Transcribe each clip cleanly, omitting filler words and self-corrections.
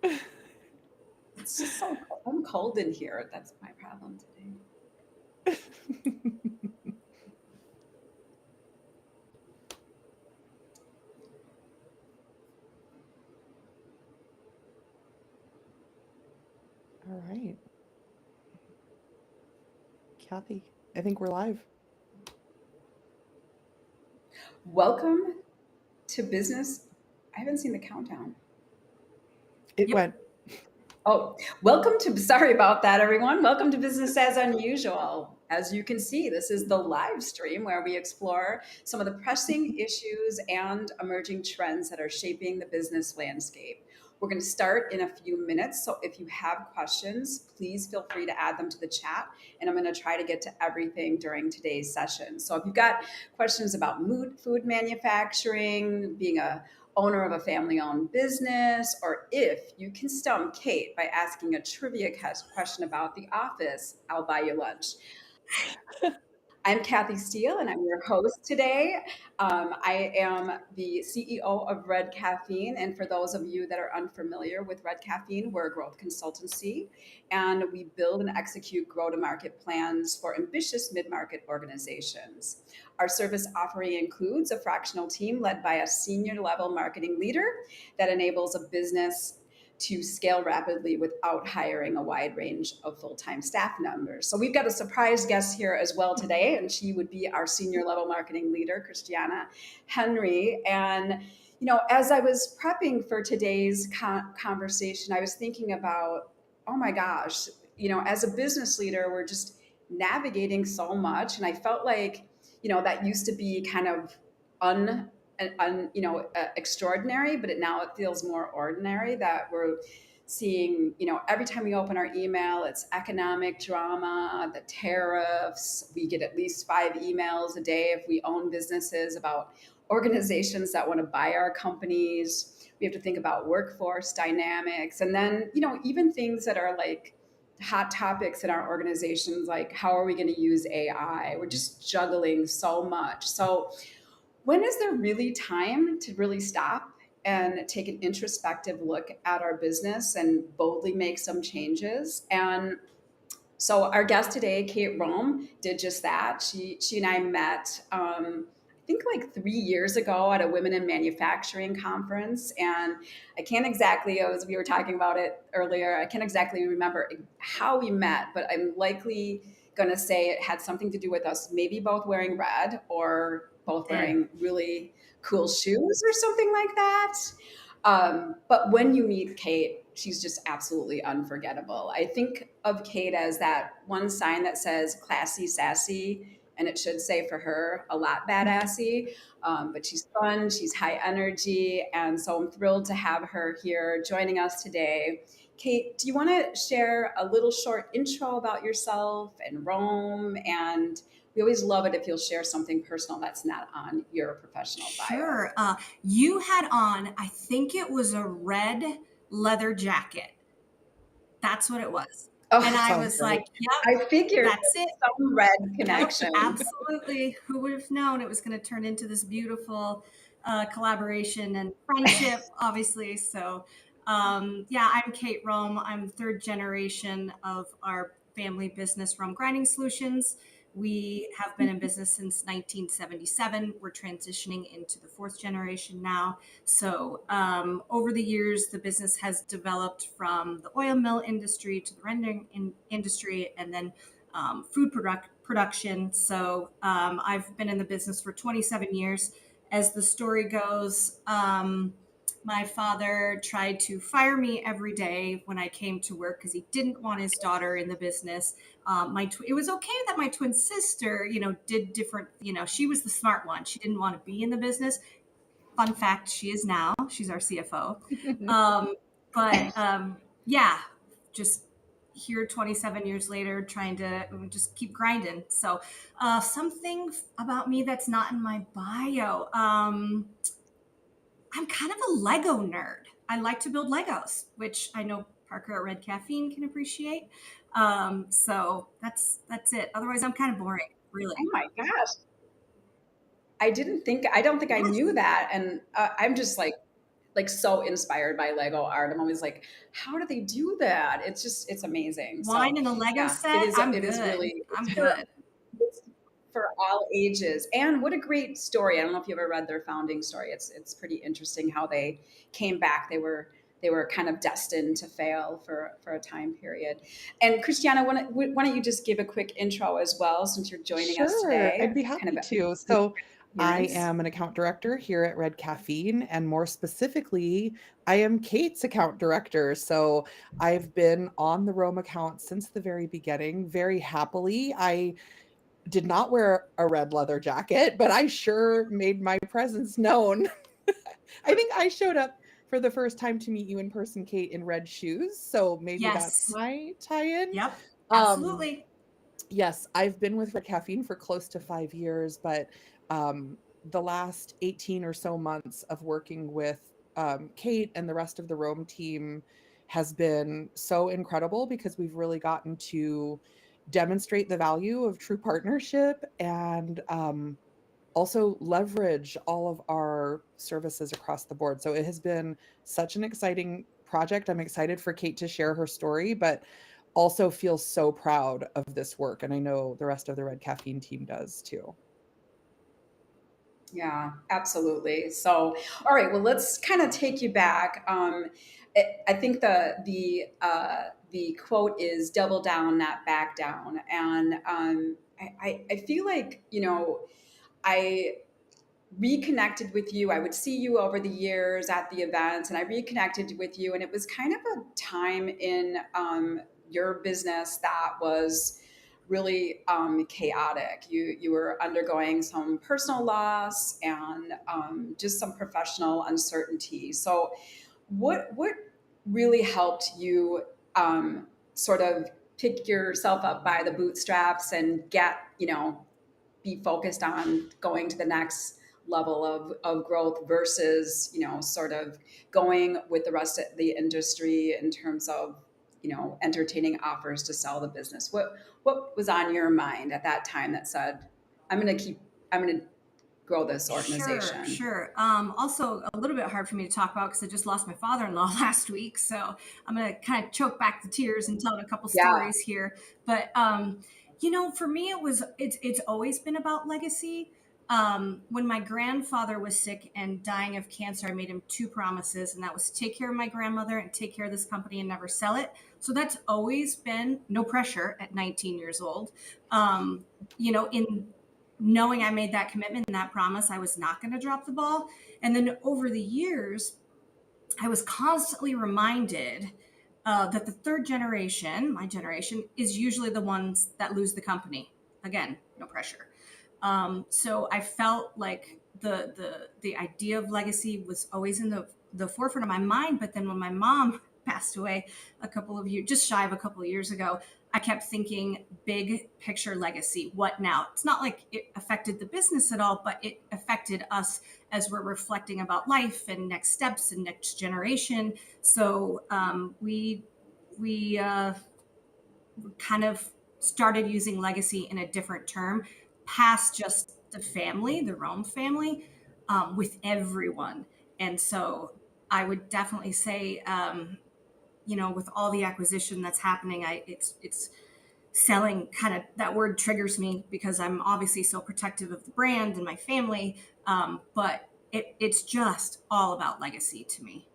It's just so I'm cold in here. That's my problem today. All right. Kathy, I think we're live. Welcome to business. I haven't seen the countdown. It Yep. went. Oh, welcome to, sorry about that, everyone. Welcome to Business as Unusual. As you can see, this is the live stream where we explore some of the pressing issues and emerging trends that are shaping the business landscape. We're going to start in a few minutes. So if you have questions, please feel free to add them to the chat. And I'm going to try to get to everything during today's session. So if you've got questions about food manufacturing, being a owner of a family owned business, or if you can stump Kate by asking a trivia question about The Office, I'll buy you lunch. I'm Kathy Steele, and I'm your host today. I am the CEO of Red Caffeine. And for those of you that are unfamiliar with Red Caffeine, we're a growth consultancy, and we build and execute grow to market plans for ambitious mid market organizations. Our service offering includes a fractional team led by a senior level marketing leader that enables a business to scale rapidly without hiring a wide range of full-time staff members. So we've got a surprise guest here as well today, and she would be our senior level marketing leader, Christiana Henry. And as I was prepping for today's conversation, I was thinking about, oh my gosh, as a business leader, we're just navigating so much, and I felt like, that used to be kind of un extraordinary, but now it feels more ordinary that we're seeing, every time we open our email, it's economic drama, the tariffs. We get at least 5 emails a day if we own businesses about organizations that want to buy our companies. We have to think about workforce dynamics. And then, even things that are like hot topics in our organizations, like how are we going to use AI? We're just juggling so much. So when is there really time to really stop and take an introspective look at our business and boldly make some changes? And so our guest today, Kate Rome, did just that. She and I met, I think like 3 years ago at a Women in Manufacturing conference, and I can't exactly, as we were talking about it earlier, I can't exactly remember how we met, but I'm likely going to say it had something to do with us maybe both wearing red or both wearing really cool shoes or something like that. But when you meet Kate, she's just absolutely unforgettable. I think of Kate as that one sign that says classy, sassy, and it should say for her a lot badassy. But she's fun, she's high energy. And so I'm thrilled to have her here joining us today. Kate, do you want to share a little short intro about yourself and Rome? And we always love it if you'll share something personal that's not on your professional bio. Sure. You had on, I think it was a red leather jacket. That's what it was. Oh, And I sounds was right. like, yep, I figured that's it. some red Yep, connection. absolutely. Who would have known it was going to turn into this beautiful collaboration and friendship, obviously. So, yeah, I'm Kate Rome. I'm third generation of our family business, Rome Grinding Solutions. We have been in business since 1977. We're transitioning into the fourth generation now. So, over the years, the business has developed from the oil mill industry to the rendering industry, and then food production. So I've been in the business for 27 years. As the story goes, my father tried to fire me every day when I came to work because he didn't want his daughter in the business. It was okay that my twin sister, did different. She was the smart one. She didn't want to be in the business. Fun fact: she is now. She's our CFO. But yeah, just here 27 years later trying to just keep grinding. So something about me that's not in my bio. I'm kind of a Lego nerd. I like to build Legos, which I know Parker at Red Caffeine can appreciate. So that's it. Otherwise, I'm kind of boring, really. Oh my gosh. I don't think I knew that. And I'm just like like so inspired by Lego art. I'm always like, how do they do that? It's amazing. So Wine and a Lego yeah, set, I'm it is good. really, I'm good. it's for all ages. And what a great story. I don't know if you ever read their founding story. It's pretty interesting how they came back. They were kind of destined to fail for a time period. And Christiana, why don't you just give a quick intro as well, since you're joining us Sure, today, I'd be kind happy of to. So, I appearance. am an account director here at Red Caffeine, and more specifically, I am Kate's account director. So, I've been on the Rome account since the very beginning, very happily. I did not wear a red leather jacket, but I sure made my presence known. I think I showed up for the first time to meet you in person, Kate, in red shoes. So maybe that's Yes. my tie-in. Yep. Um, Absolutely. yes, I've been with Red Caffeine for close to 5 years, but the last 18 or so months of working with Kate and the rest of the Rome team has been so incredible because we've really gotten to demonstrate the value of true partnership and also leverage all of our services across the board. So it has been such an exciting project. I'm excited for Kate to share her story, but also feel so proud of this work. And I know the rest of the Red Caffeine team does too. Yeah, absolutely. So, all right. Well, let's kind of take you back. I think the quote is "double down, not back down," and I feel like I reconnected with you. I would see you over the years at the events, and I reconnected with you, and it was kind of a time in your business that was really chaotic. You were undergoing some personal loss and just some professional uncertainty. So, what really helped you sort of pick yourself up by the bootstraps and get be focused on going to the next level of growth versus sort of going with the rest of the industry in terms of entertaining offers to sell the business? What was on your mind at that time that said, I'm going to grow this Sure, organization? sure. Also, a little bit hard for me to talk about because I just lost my father-in-law last week. So I'm going to kind of choke back the tears and tell a couple Yeah. stories here. But for me, it's always been about legacy. When my grandfather was sick and dying of cancer, I made him two promises, and that was to take care of my grandmother and take care of this company and never sell it. So that's always been no pressure at 19 years old. In knowing I made that commitment and that promise, I was not going to drop the ball. And then over the years, I was constantly reminded that the third generation, my generation, is usually the ones that lose the company. Again, no pressure. So I felt like the idea of legacy was always in the forefront of my mind. But then when my mom passed away just shy of a couple of years ago, I kept thinking big picture legacy. What now? It's not like it affected the business at all, but it affected us as we're reflecting about life and next steps and next generation. So we kind of started using legacy in a different term, past just the family, the Rome family, with everyone. And so I would definitely say, with all the acquisition that's happening, it's selling kind of that word triggers me because I'm obviously so protective of the brand and my family. But it's just all about legacy to me.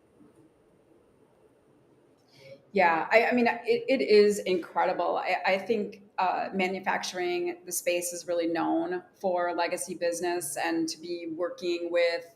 Yeah, I mean, it is incredible. I think manufacturing, the space is really known for legacy business, and to be working with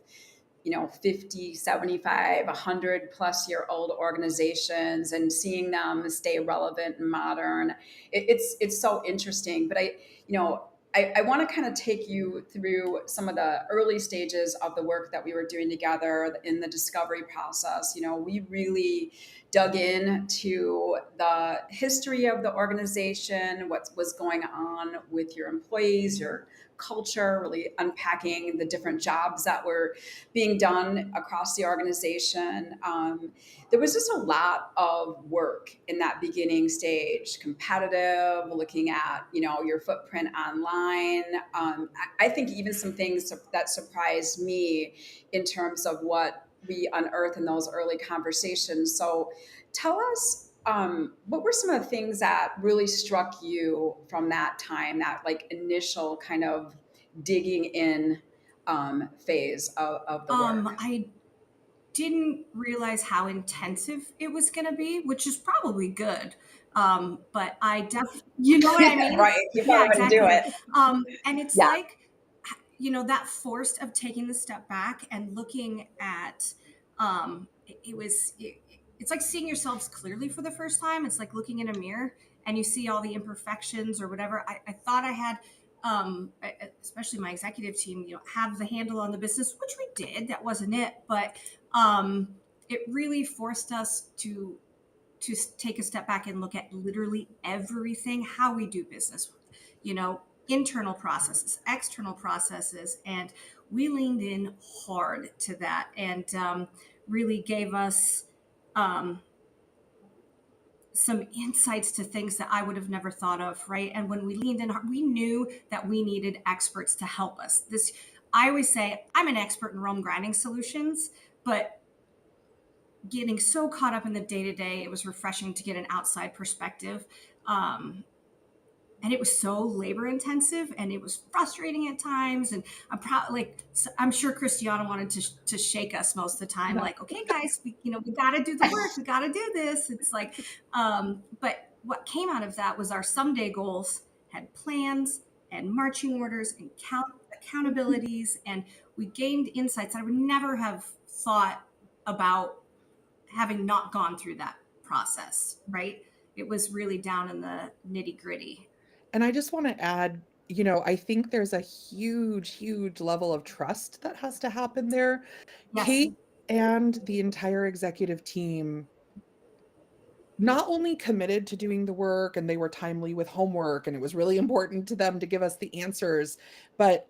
50, 75, 100 plus year old organizations and seeing them stay relevant and modern. It's so interesting. But I want to kind of take you through some of the early stages of the work that we were doing together in the discovery process. We really dug into the history of the organization, what was going on with your employees, your culture, really unpacking the different jobs that were being done across the organization. There was just a lot of work in that beginning stage, competitive, looking at your footprint online. I think even some things that surprised me in terms of what we unearth in those early conversations. So tell us, what were some of the things that really struck you from that time, that like initial kind of digging in phase of the work? I didn't realize how intensive it was going to be, which is probably good. But I definitely, you know what I mean? Right. You Yeah, probably wouldn't do exactly. it. And it's Yeah. like, that forced of taking the step back and looking at, it's like seeing yourselves clearly for the first time. It's like looking in a mirror and you see all the imperfections or whatever. I thought I had, especially my executive team, have the handle on the business, which we did. That wasn't it, but it really forced us to take a step back and look at literally everything, how we do business, internal processes, external processes, and we leaned in hard to that, and really gave us um, some insights to things that I would have never thought of, right? And when we leaned in, we knew that we needed experts to help us. I always say, I'm an expert in Rome grinding solutions, but getting so caught up in the day to day, it was refreshing to get an outside perspective. And it was so labor intensive and it was frustrating at times. And I'm sure Christiana wanted to shake us most of the time. Like, okay, guys, we got to do the work. We got to do this. It's like, but what came out of that was our someday goals had plans and marching orders and accountabilities. And we gained insights that I would never have thought about having not gone through that process, right? It was really down in the nitty gritty. And I just want to add, I think there's a huge, huge level of trust that has to happen there. Yes. Kate and the entire executive team not only committed to doing the work, and they were timely with homework and it was really important to them to give us the answers, but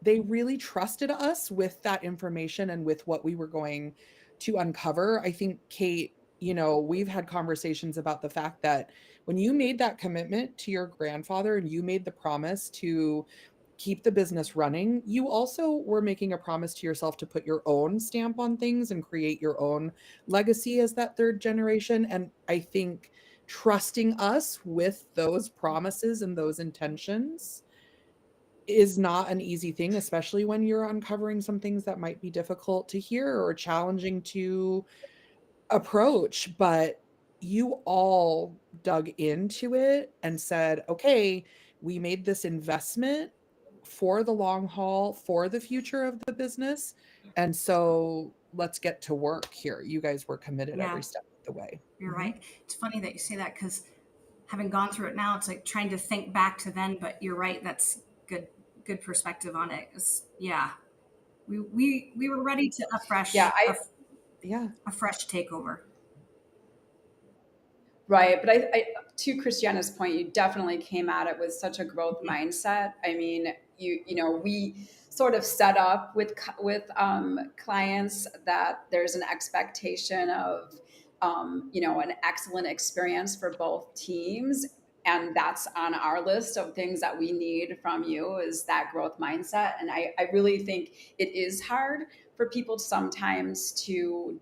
they really trusted us with that information and with what we were going to uncover. I think, Kate, we've had conversations about the fact that when you made that commitment to your grandfather and you made the promise to keep the business running, you also were making a promise to yourself to put your own stamp on things and create your own legacy as that third generation. And I think trusting us with those promises and those intentions is not an easy thing, especially when you're uncovering some things that might be difficult to hear or challenging to approach. But you all dug into it and said, okay, we made this investment for the long haul, for the future of the business. And so let's get to work here. You guys were committed Yeah, every step of the way. you're Mhm. right. It's funny that you say that because having gone through it now, it's like trying to think back to then, but you're right. That's good perspective on it. Yeah, we were ready to Yeah, Yeah. a fresh takeover. right. But I, to Christiana's point, you definitely came at it with such a growth mindset. I mean, we sort of set up with clients that there's an expectation of, an excellent experience for both teams. And that's on our list of things that we need from you, is that growth mindset. And I really think it is hard for people sometimes to,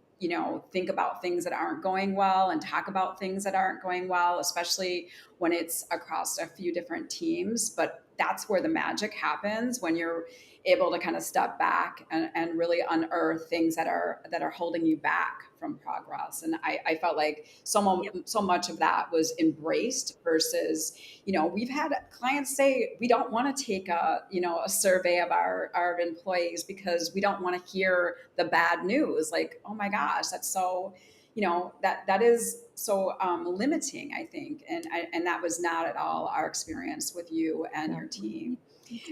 think about things that aren't going well and talk about things that aren't going well, especially when it's across a few different teams. But that's where the magic happens, when you're able to kind of step back and really unearth things that are holding you back from progress. And I felt like so much of that was embraced versus, we've had clients say, we don't want to take a survey of our employees because we don't want to hear the bad news. Like, oh my gosh, that's so, that is so limiting, I think. And that was not at all our experience with you and your team.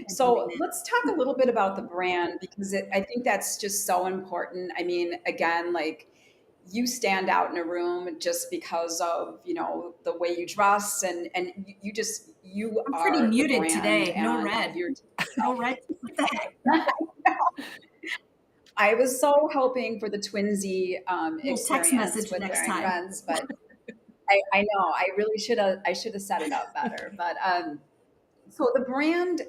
So let's talk a little bit about the brand, because I think that's just so important. I mean, again, like, you stand out in a room just because of, the way you dress, and you I'm pretty are the muted brand, today. No and red. you're. No red. What the heck? I was so hoping for the twinsy Little text experience message with next wearing time. reds, but I know I really should have set it up better. But So the brand,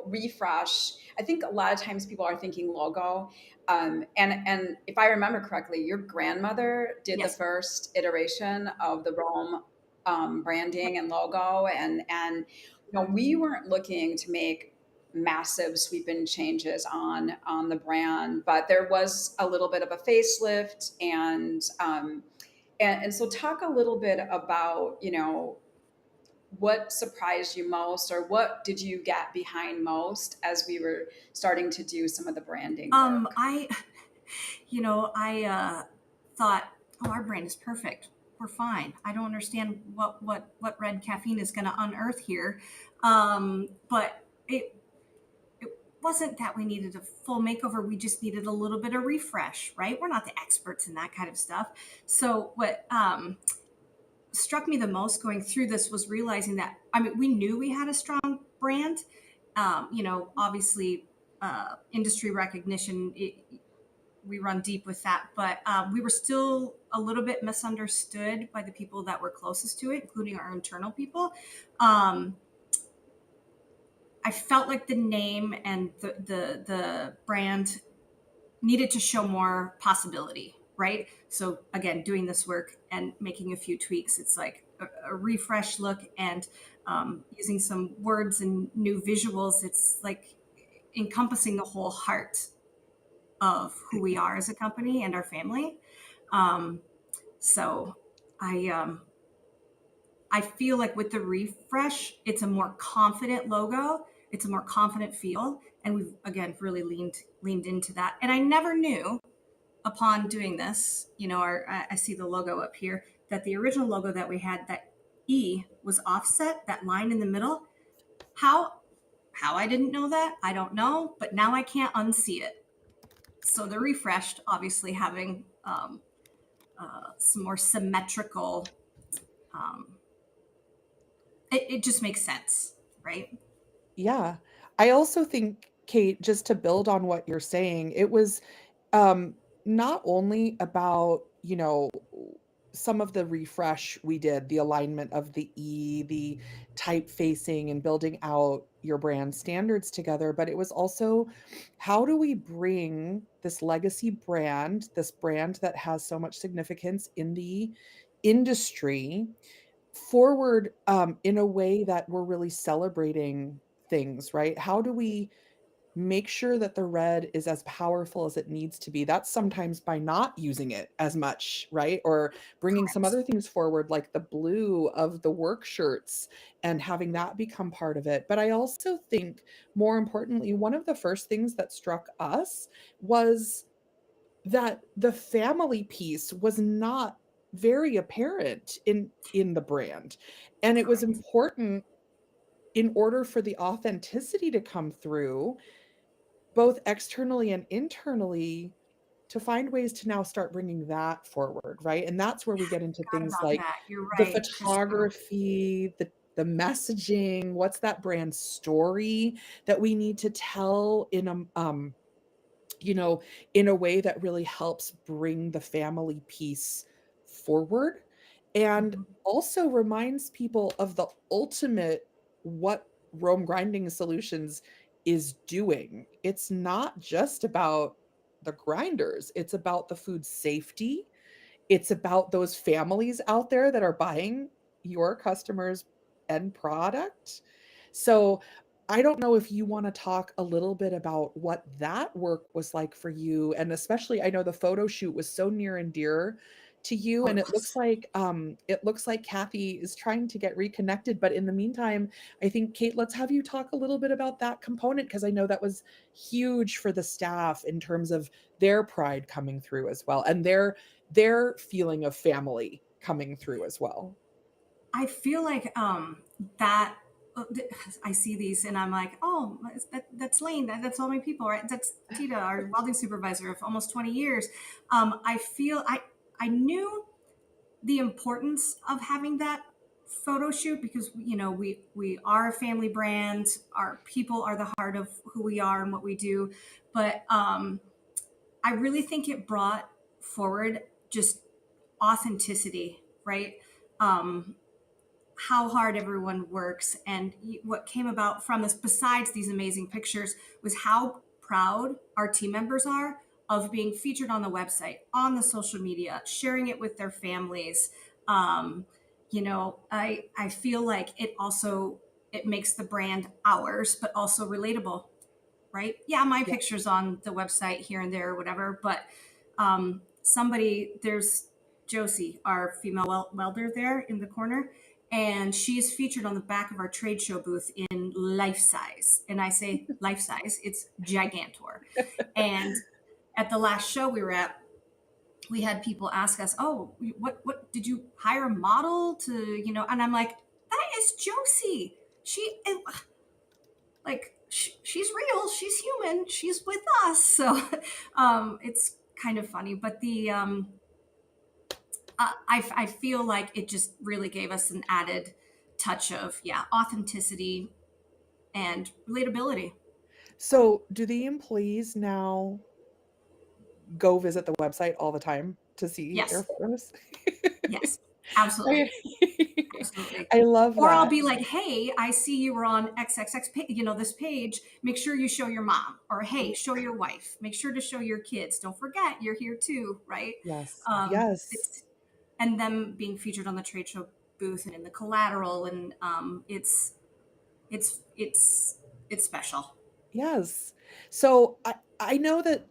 refresh. I think a lot of times people are thinking logo, and if I remember correctly, your grandmother did the Yes. first iteration of the Rome branding and logo, and we weren't looking to make massive sweeping changes on the brand, but there was a little bit of a facelift, and so talk a little bit about what surprised you most, or what did you get behind most as we were starting to do some of the branding work? I, I thought, oh, our brand is perfect. We're fine. I don't understand what red caffeine is going to unearth here. But it wasn't that we needed a full makeover. We just needed a little bit of refresh, right? We're not the experts in that kind of stuff. So what struck me the most going through this was realizing that, I mean, we knew we had a strong brand. Obviously, industry recognition, we run deep with that, but we were still a little bit misunderstood by the people that were closest to it, including our internal people. I felt like the name and the brand needed to show more possibility, right? So again, doing this work and making a few tweaks, it's like a refresh look, and using some words and new visuals. It's like encompassing the whole heart of who we are as a company and our family. Um, so I feel like with the refresh, it's a more confident logo. It's a more confident feel, and we've again really leaned into that. And I never knew upon doing this, I see the logo up here, that the original logo that we had, that E was offset, that line in the middle. How I didn't know that, I don't know, but now I can't unsee it. So the refreshed, obviously having some more symmetrical, um, it just makes sense, right? Yeah. I also think, Kate, just to build on what you're saying, it was um, not only about, some of the refresh we did, the alignment of the E, the typefacing, and building out your brand standards together, but it was also how do we bring this legacy brand, this brand that has so much significance in the industry, forward in a way that we're really celebrating things, right? How do we make sure that the red is as powerful as it needs to be? That's sometimes by not using it as much, right? Or bringing some Correct. other things forward, like the blue of the work shirts, and having that become part of it. But I also think, more importantly, one of the first things that struck us was that the family piece was not very apparent in the brand. And it was Correct. important, in order for the authenticity to come through, both externally and internally, to find ways to now start bringing that forward, right? And that's where we get into Forgot things about like that. You're the right, Kristen. photography, the messaging, what's that brand story that we need to tell in a you know, in a way that really helps bring the family piece forward, and Mhm. also reminds people of the ultimate, what Rome Grinding Solutions is doing. It's not just about the grinders, it's about the food safety, it's about those families out there that are buying your customers' end product. So, I don't know if you wanna talk a little bit about what that work was like for you, and especially, I know the photo shoot was so near and dear to you, Oh, and it was. it looks like Kathy is trying to get reconnected, but in the meantime, I think, Kate, let's have you talk a little bit about that component, because I know that was huge for the staff in terms of their pride coming through as well, and their feeling of family coming through as well. I feel like that I see these and I'm like, oh, that's Lane. That's all my people, right? That's Tita, our welding supervisor of almost 20 years. I feel I knew the importance of having that photo shoot because we are a family brand. Our people are the heart of who we are and what we do. But I really think it brought forward just authenticity, right? Um, how hard everyone works. And what came about from this, besides these amazing pictures, was how proud our team members are of being featured on the website, on the social media, sharing it with their families. Um, I feel like it makes the brand ours, but also relatable, right? Yeah, my Yeah. picture's on the website here and there or whatever, but there's Josie, our female welder there in the corner, and she is featured on the back of our trade show booth in life size. And I say life size, it's gigantor. And at the last show we were at, we had people ask us, "Oh, what did you hire a model to, And I'm like, "That is Josie. She's real, she's human, she's with us." So it's kind of funny, but I feel like it just really gave us an added touch of, yeah, authenticity and relatability. So, do the employees now go visit the website all the time to see their Yes. photos? Yes, absolutely. I Absolutely. I love Or I'll that. be like, "Hey, I see you were on XXX page, this page. Make sure you show your mom." Or, "Hey, show your wife. Make sure to show your kids. Don't forget, you're here too," right? Yes. Yes. It's and them being featured on the trade show booth and in the collateral, and it's it's it's special. Yes. So I know that,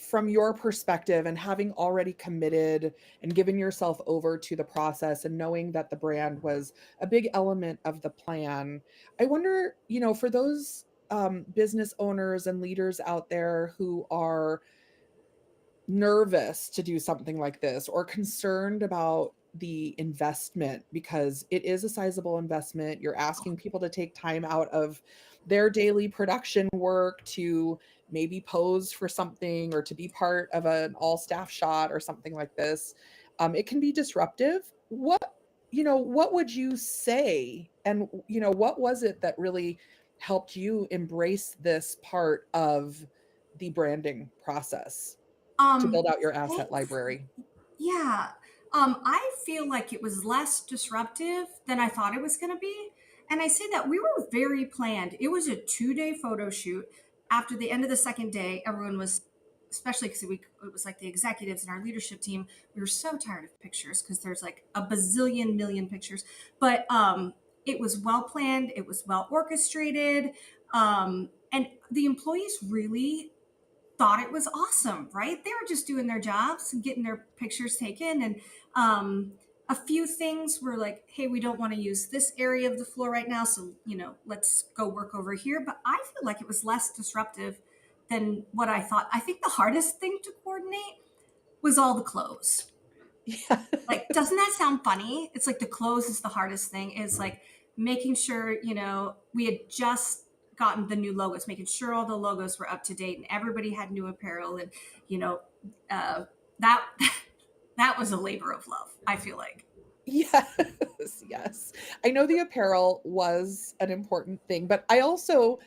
from your perspective and having already committed and given yourself over to the process and knowing that the brand was a big element of the plan, I wonder, for those business owners and leaders out there who are nervous to do something like this or concerned about the investment because it is a sizable investment. You're asking people to take time out of their daily production work to maybe pose for something or to be part of an all staff shot or something like this. It can be disruptive. What would you say? And, what was it that really helped you embrace this part of the branding process? To build out your asset Thankfully, library. yeah. I feel like it was less disruptive than I thought it was going to be. And I say that we were very planned. It was a 2-day photo shoot. After the end of the second day, everyone was, especially because it was like the executives and our leadership team, we were so tired of pictures because there's like a bazillion million pictures. But it was well planned, it was well orchestrated. And the employees really thought it was awesome, right? They were just doing their jobs and getting their pictures taken. And a few things were like, "Hey, we don't want to use this area of the floor right now. So, let's go work over here." But I feel like it was less disruptive than what I thought. I think the hardest thing to coordinate was all the clothes. Yeah. Like, doesn't that sound funny? It's like the clothes is the hardest thing. Is like making sure, we had just gotten the new logos, making sure all the logos were up to date and everybody had new apparel. And, you know, that, that was a labor of love, I feel like. Yes, yes. I know the apparel was an important thing, but I also,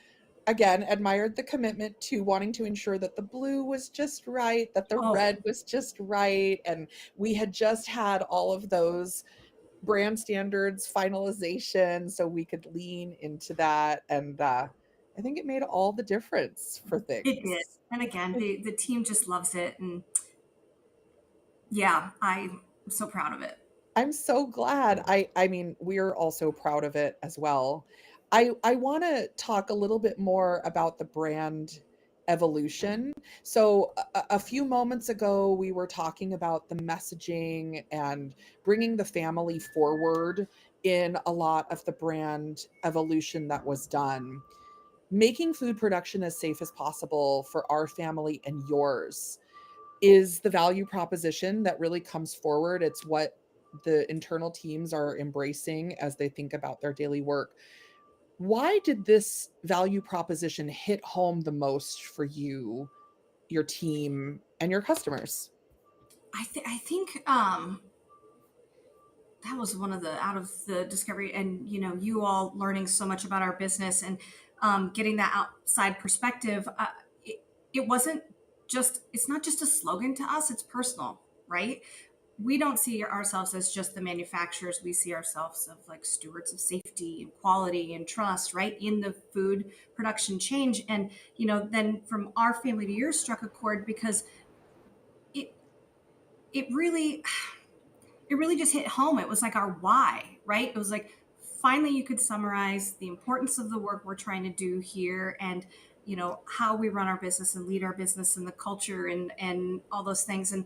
again, admired the commitment to wanting to ensure that the blue was just right, that the Oh, red was just right, and we had just had all of those brand standards finalization so we could lean into that, and, I think it made all the difference for it did. things. And again, the team just loves it. And yeah, I'm so proud of it. I'm so glad. I mean, we're also proud of it as well. I wanna talk a little bit more about the brand evolution. So a few moments ago, we were talking about the messaging and bringing the family forward in a lot of the brand evolution that was done. Making food production as safe as possible for our family and yours is the value proposition that really comes forward. It's what the internal teams are embracing as they think about their daily work. Why did this value proposition hit home the most for you, your team, and your customers? I think that was one of the out of the discovery, and you all learning so much about our business and getting that outside perspective. It, it wasn't just, it's not just a slogan to us, it's personal, right? we don't see ourselves as just the manufacturers. We see ourselves of like stewards of safety and quality and trust, right, in the food production change. And then from our family to yours struck a chord because it it really just hit home. It was like our why, right? It was like finally you could summarize the importance of the work we're trying to do here, and how we run our business and lead our business and the culture and all those things. And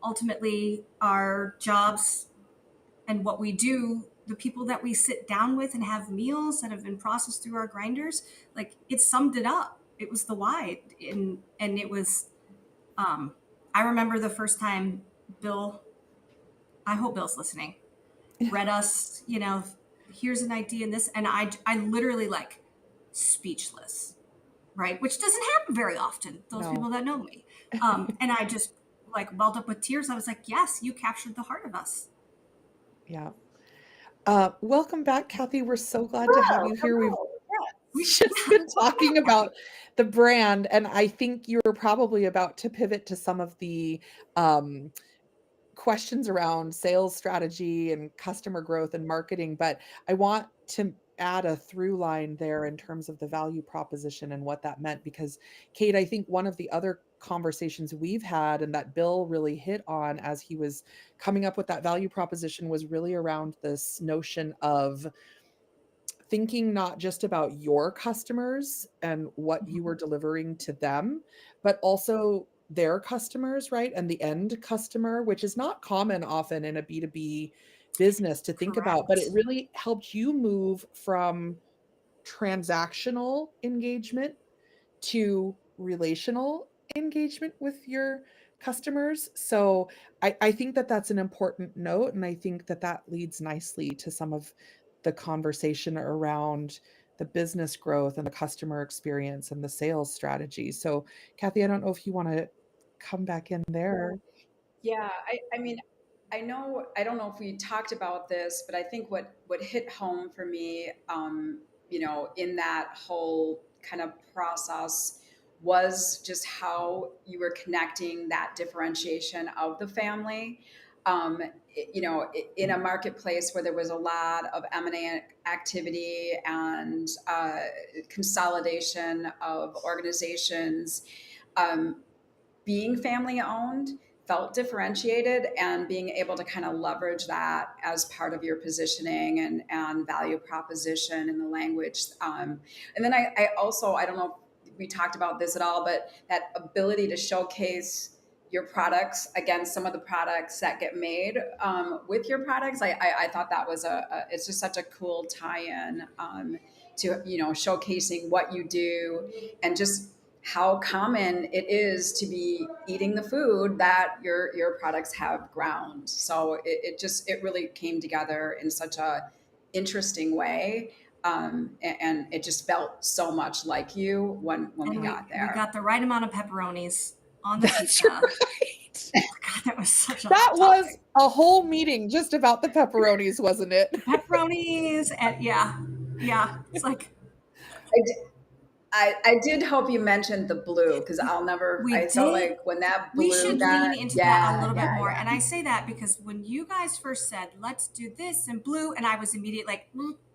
ultimately our jobs and what we do, the people that we sit down with and have meals that have been processed through our grinders, like it summed it up. It was the why. And it was I remember the first time Bill, I hope Bill's listening, read us, here's an idea in this. And I literally like speechless, right? Which doesn't happen very often, those people that know me. And I just like welled up with tears. I was like, yes, you captured the heart of us. Yeah. Welcome back, Kathy. We're so glad to have you here. We've just been talking about the brand, and I think you're probably about to pivot to some of the questions around sales strategy and customer growth and marketing, but I want to add a through line there in terms of the value proposition and what that meant, because Kate, I think one of the other conversations we've had and that Bill really hit on as he was coming up with that value proposition was really around this notion of thinking not just about your customers and what you were delivering to them, but also their customers, right? And the end customer, which is not common often in a B2B business to think about, but it really helped you move from transactional engagement to relational engagement with your customers. So I think that that's an important note. And I think that that leads nicely to some of the conversation around the business growth and the customer experience and the sales strategy. So Kathy, I don't know if you want to come back in there. Yeah, I mean, I don't know if we talked about this, but I think what hit home for me, in that whole kind of process was just how you were connecting that differentiation of the family. In a marketplace where there was a lot of M&A activity and consolidation of organizations, um, being family owned felt differentiated, and being able to kind of leverage that as part of your positioning and value proposition in the language. And then I also, I don't know if we talked about this at all, but that ability to showcase your products against some of the products that get made with your products. I thought that was it's just such a cool tie-in to, showcasing what you do and just how common it is to be eating the food that your products have ground. So it really came together in such a interesting way. And it just felt so much like you when we got there. We got the right amount of pepperonis on the That's pizza. right. God, that was such a That hot was topic. a whole meeting just about the pepperonis, wasn't it? Pepperonis and yeah. It's like I did hope you mentioned the blue, because I'll never. we I felt did. like when that We blue should got, lean into that a yeah, little bit yeah, more. yeah. And I say that because when you guys first said, let's do this in blue, and I was immediately like,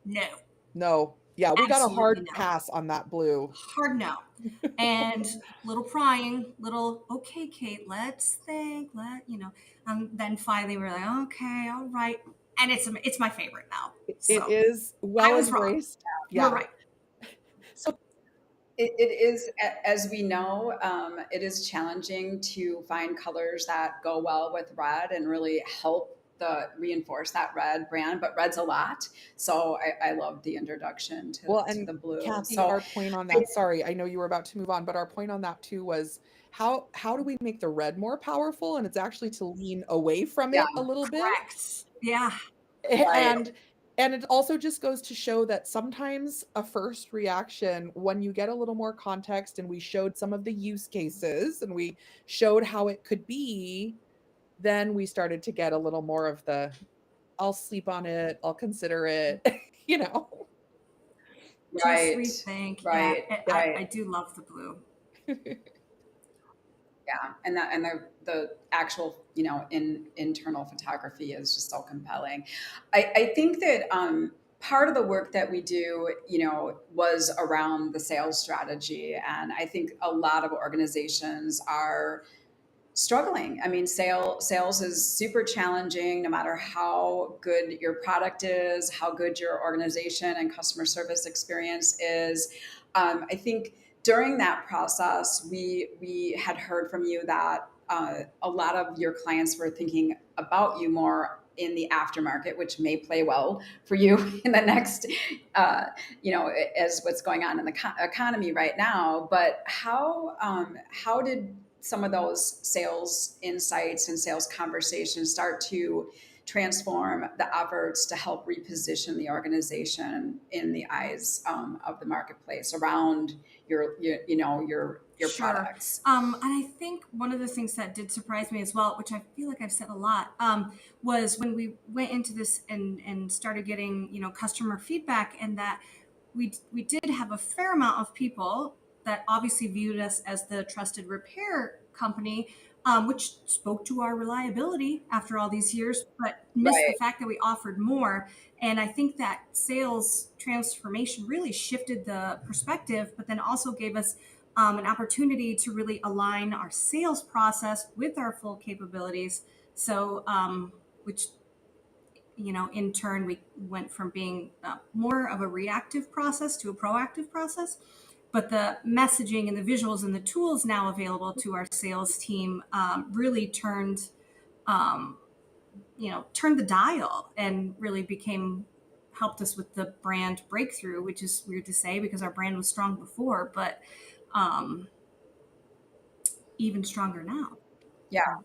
no. No. Yeah, we got a hard no. pass on that blue. Hard no. And little prying, little, okay, Kate, let's think, then finally we're like, okay, all right. And it's my favorite now. So It is well embraced. Yeah. You're right. So It is, as we know, it is challenging to find colors that go well with red and really help reinforce that red brand, but red's a lot. So I love the introduction to the blue. Kathy, So our point on that, sorry, I know you were about to move on, but our point on that too was how do we make the red more powerful? And it's actually to lean away from it a little bit. Correct. Yeah. And it also just goes to show that sometimes a first reaction, when you get a little more context and we showed some of the use cases and we showed how it could be, then we started to get a little more of the, I'll sleep on it, I'll consider it, you know. Just rethink. Right. Yeah. I do love the blue. Yeah, and the actual, internal photography is just so compelling. I think that part of the work that we do, was around the sales strategy. And I think a lot of organizations are struggling. I mean, sales is super challenging no matter how good your product is, how good your organization and customer service experience is. I think during that process, we had heard from you that a lot of your clients were thinking about you more in the aftermarket, which may play well for you in the next, as what's going on in the economy right now. But how did some of those sales insights and sales conversations start to transform the efforts to help reposition the organization in the eyes of the marketplace around your Sure. products? And I think one of the things that did surprise me as well, which I feel like I've said a lot, was when we went into this and started getting, customer feedback, and that we did have a fair amount of people that obviously viewed us as the trusted repair company, which spoke to our reliability after all these years, but missed the Right. fact that we offered more. And I think that sales transformation really shifted the perspective, but then also gave us an opportunity to really align our sales process with our full capabilities. So, which, in turn, we went from being more of a reactive process to a proactive process. But the messaging and the visuals and the tools now available to our sales team really um, turned the dial and really helped us with the brand breakthrough, which is weird to say because our brand was strong before, but um, even stronger now. Yeah.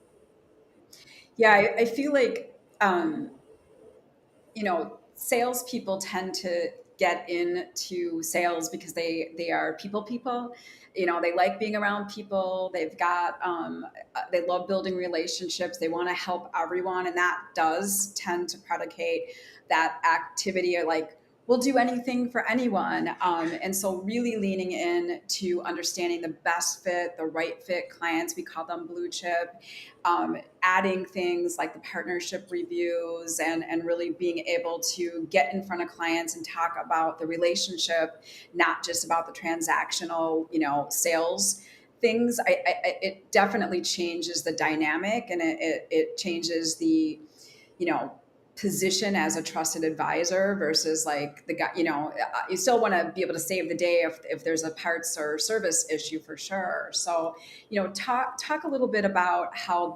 Yeah. I feel like, salespeople tend to get into sales because they are people. They like being around people. They love building relationships. They want to help everyone, and that does tend to predicate that activity, or like we'll do anything for anyone. And so really leaning in to understanding the best fit, the right fit clients, we call them blue chip, adding things like the partnership reviews, and really being able to get in front of clients and talk about the relationship, not just about the transactional, sales things. It definitely changes the dynamic, and it changes the, you know, position as a trusted advisor versus like the guy, you still want to be able to save the day if there's a parts or service issue for sure. So, talk a little bit about how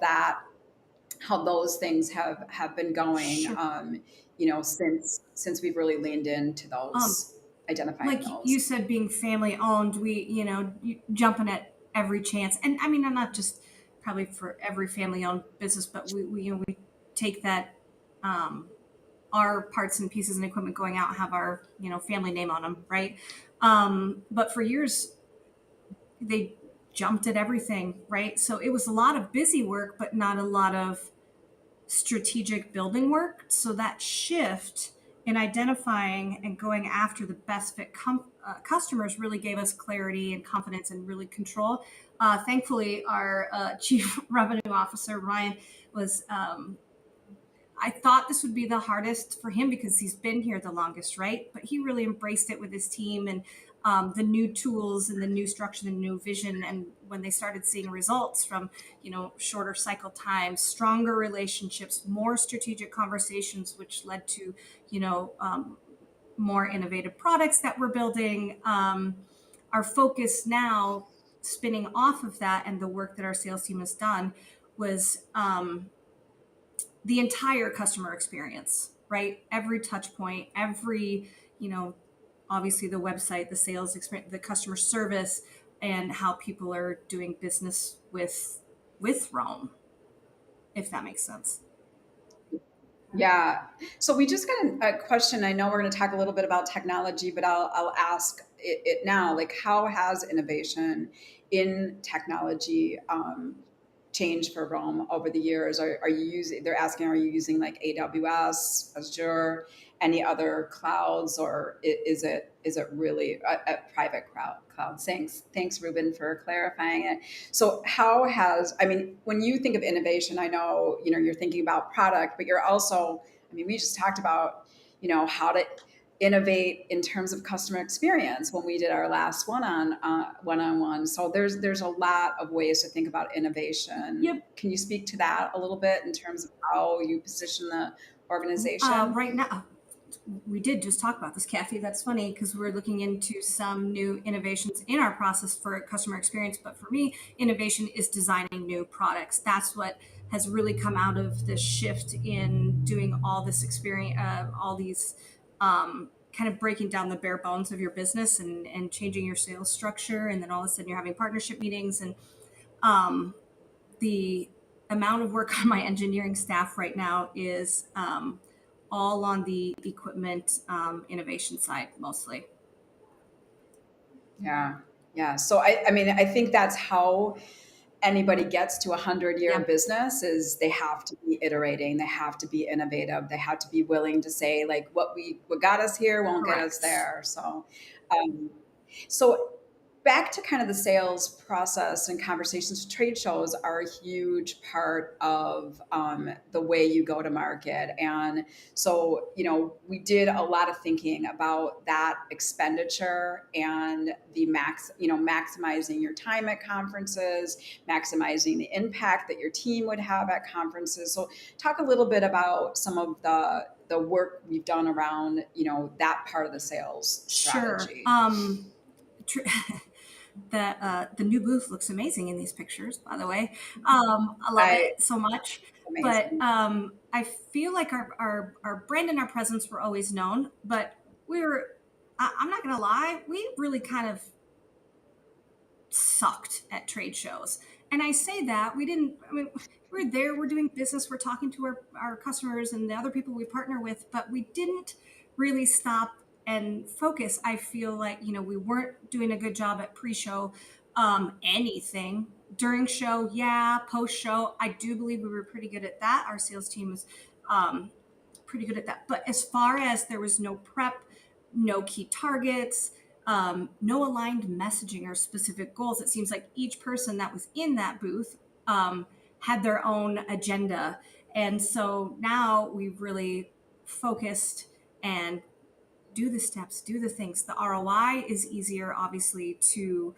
those things have been going, Sure. since we've really leaned into Um, those, identifying like you those. said, being family owned, we, jumping at every chance. And I mean, I'm not just probably for every family owned business, but we take that, um, our parts and pieces and equipment going out have our, family name on them. Right. But for years, they jumped at everything. Right. So it was a lot of busy work, but not a lot of strategic building work. So that shift in identifying and going after the best fit customers really gave us clarity and confidence and really control. Thankfully, our chief revenue officer, Ryan, was I thought this would be the hardest for him because he's been here the longest, right? But he really embraced it with his team and the new tools and the new structure, and the new vision. And when they started seeing results from, shorter cycle times, stronger relationships, more strategic conversations, which led to, you know, um, more innovative products that we're building. Our focus now, spinning off of that and the work that our sales team has done, was the entire customer experience, right? Every touch point, every, you know, obviously the website, the sales experience, the customer service, and how people are doing business with Rome, if that makes sense. Yeah. So we just got a question. I know we're going to talk a little bit about technology, but I'll ask it now. Like, how has innovation in technology changed for Rome over the years? Are you using, they're asking, are you using like AWS, Azure, any other clouds, or is it really a private cloud? Thanks, Ruben, for clarifying it. So how has, I mean, when you think of innovation, I know, you're thinking about product, but you're also, I mean, we just talked about, how to innovate in terms of customer experience when we did our last one-on-one. So there's a lot of ways to think about innovation. Yep. Can you speak to that a little bit in terms of how you position the organization? Right now, we did just talk about this, Kathy. That's funny because we're looking into some new innovations in our process for customer experience. But for me, innovation is designing new products. That's what has really come out of this shift in doing all this experience, all these kind of breaking down the bare bones of your business and changing your sales structure. And then all of a sudden you're having partnership meetings and the amount of work on my engineering staff right now is all on the equipment innovation side mostly. Yeah. Yeah. So I mean, I think that's how anybody gets to a 100-year Yeah. business is they have to be iterating, they have to be innovative, they have to be willing to say like what got us here won't get us Correct. there. Um, so back to kind of the sales process and conversations. Trade shows are a huge part of the way you go to market. And so, we did a lot of thinking about that expenditure and the maximizing your time at conferences, maximizing the impact that your team would have at conferences. So talk a little bit about some of the work we've done around, that part of the sales strategy. Sure. The new booth looks amazing in these pictures, by the way. I love it so much. But Amazing. I feel like our brand and our presence were always known, but I'm not going to lie, we really kind of sucked at trade shows. And I say that I mean, we're there, we're doing business, we're talking to our customers and the other people we partner with, but we didn't really stop and focus. I feel like, we weren't doing a good job at pre-show anything. During show, yeah. Post show, I do believe we were pretty good at that. Our sales team was um, pretty good at that. But as far as there was no prep, no key targets, no aligned messaging or specific goals, it seems like each person that was in that booth had their own agenda. And so now we've really focused and do the steps, do the things. The ROI is easier, obviously, to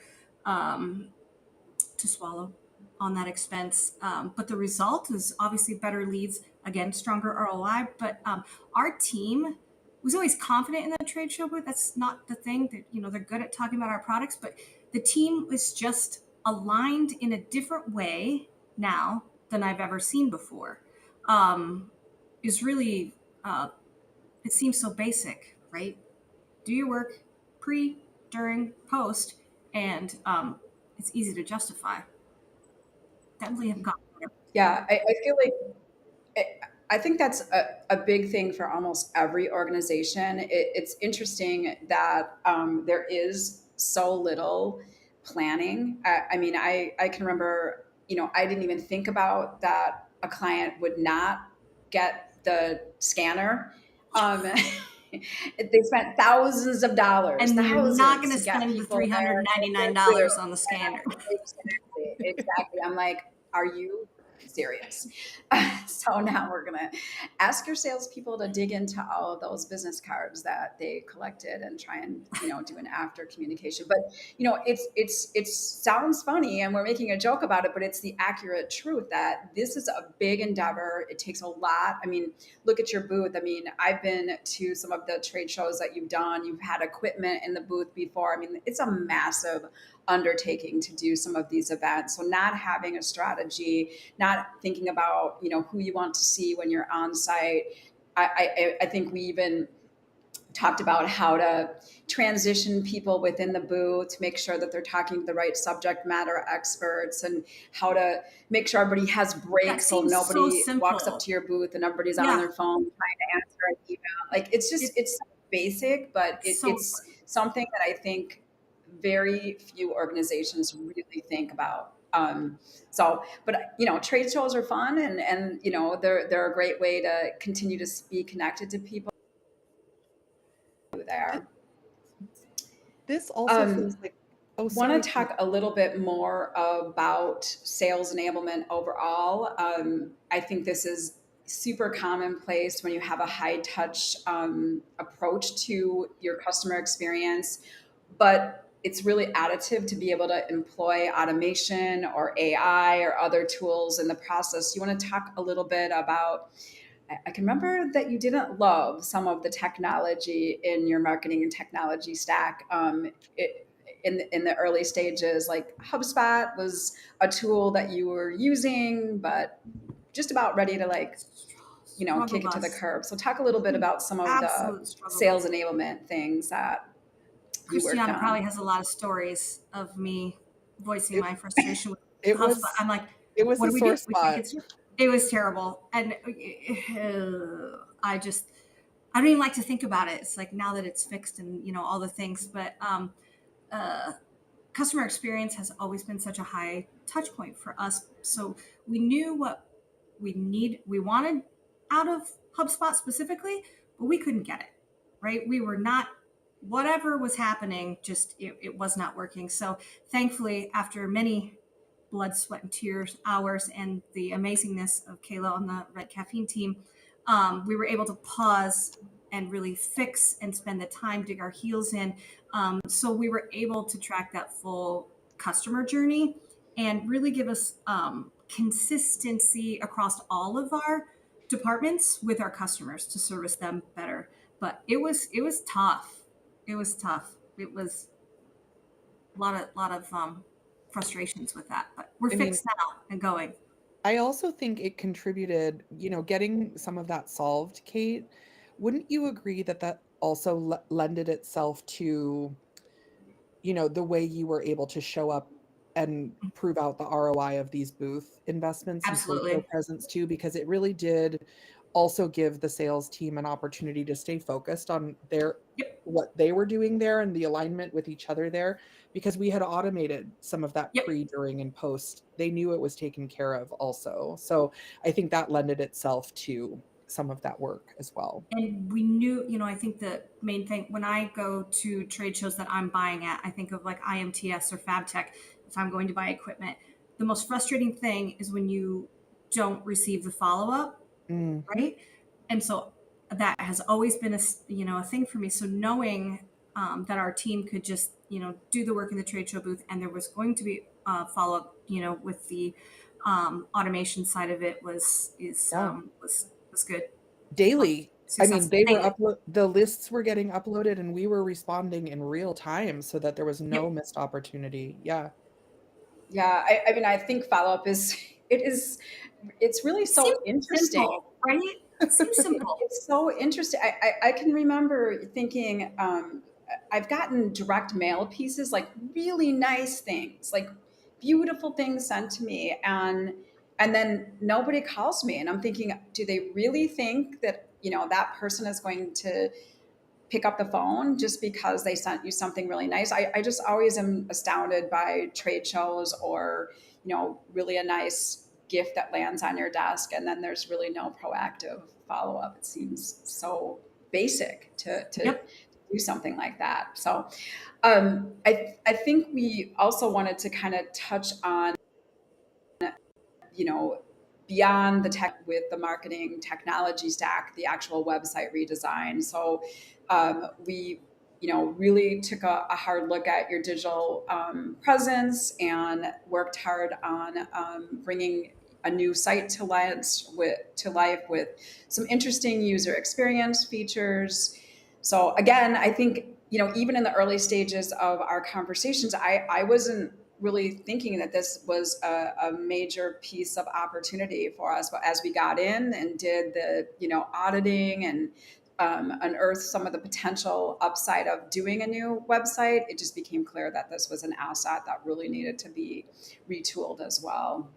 swallow on that expense. But the result is obviously better leads, again, stronger ROI. But our team was always confident in the trade show booth. That's not the thing that, they're good at talking about our products, but the team was just aligned in a different way now than I've ever seen before. Is really, it seems so basic, right? Do your work pre, during, post, and it's easy to justify. Definitely have gotten better. Yeah, I feel like I think that's a big thing for almost every organization. It's interesting that there is so little planning. I mean, I can remember, I didn't even think about that a client would not get the scanner. They spent thousands of dollars, And you're not going thousands to to get spend the people there to their $399 booth. on the scanner. Exactly, exactly. I'm like, are you serious? So now we're gonna ask your salespeople to dig into all of those business cards that they collected and try and do an after communication. But it sounds funny and we're making a joke about it, but it's the accurate truth that this is a big endeavor. It takes a lot. I mean, look at your booth. I mean, I've been to some of the trade shows that you've done. You've had equipment in the booth before. I mean, it's a massive undertaking to do some of these events. So not having a strategy, not thinking about who you want to see when you're on site. I think we even talked about how to transition people within the booth to make sure that they're talking to the right subject matter experts, and how to make sure everybody has breaks so nobody walks up to your booth and everybody's on their phone trying to answer an email. Like it's so basic, but it's something that I think very few organizations really think about. So, but trade shows are fun, and they're a great way to continue to be connected to people Th- there. This also feels Um, like, oh, Want sorry, to Kate. talk a little bit more about sales enablement overall. I think this is super commonplace when you have a high touch approach to your customer experience, but it's really additive to be able to employ automation or AI or other tools in the process. You want to talk a little bit about, I can remember that you didn't love some of the technology in your marketing and technology stack. In the early stages, like HubSpot was a tool that you were using, but just about ready to Struggle kick it to the bus. curb. So talk a little bit about some of the Absolute struggle sales bus. enablement things that you worked Christiana on. probably has a lot of stories of me voicing It my frustration with it HubSpot. was I'm like, it was what a do we sore do? We think spot. it was terrible. And I don't even like to think about it. It's like now that it's fixed and, all the things, but, uh, customer experience has always been such a high touch point for us. So we knew what we wanted out of HubSpot specifically, but we couldn't get it, right? We were not, whatever was happening, just it was not working. So thankfully, after many blood, sweat, and tears hours and the amazingness of Kayla on the Red Caffeine team, we were able to pause and really fix and spend the time, dig our heels in. So we were able to track that full customer journey and really give us consistency across all of our departments with our customers to service them better. But it was tough. It was tough. It was a lot of frustrations with that. But we're I mean, fixed now and going. I also think it contributed, getting some of that solved, Kate. Wouldn't you agree that that also lended itself to, the way you were able to show up and prove out the ROI of these booth investments and trade show Absolutely. presence too? Because it really did also give the sales team an opportunity to stay focused on Yep. what they were doing there and the alignment with each other there, because we had automated some of that Yep. pre, during, and post. They knew it was taken care of also. So I think that lended itself to some of that work as well. And we knew, I think the main thing when I go to trade shows that I'm buying at, I think of like IMTS or FabTech. If I'm going to buy equipment, the most frustrating thing is when you don't receive the follow up, Hmm. right? And so that has always been a thing for me. So knowing that our team could just do the work in the trade show booth, and there was going to be follow up, with the automation side of it Yeah. was good. Daily. I mean, Successful they were daily. upload the lists were getting uploaded and we were responding in real time so that there was no Yep. missed opportunity. Yeah. Yeah, I mean, I think follow up is it is it's really It seems so interesting. simple, right? It seems simple. It's so interesting. I can remember thinking, I've gotten direct mail pieces, like really nice things, like beautiful things sent to me, and then nobody calls me, and I'm thinking, do they really think that that person is going to pick up the phone just because they sent you something really nice? I just always am astounded by trade shows or really a nice gift that lands on your desk and then there's really no proactive follow-up. It seems so basic to Yep. do something like that. So I think we also wanted to kind of touch on you know, beyond the tech with the marketing technology stack, the actual website redesign. So we, really took a hard look at your digital presence and worked hard on bringing a new site to life with some interesting user experience features. So again, I think even in the early stages of our conversations, I wasn't really thinking that this was a major piece of opportunity for us. But as we got in and did the auditing and unearthed some of the potential upside of doing a new website, it just became clear that this was an asset that really needed to be retooled as well.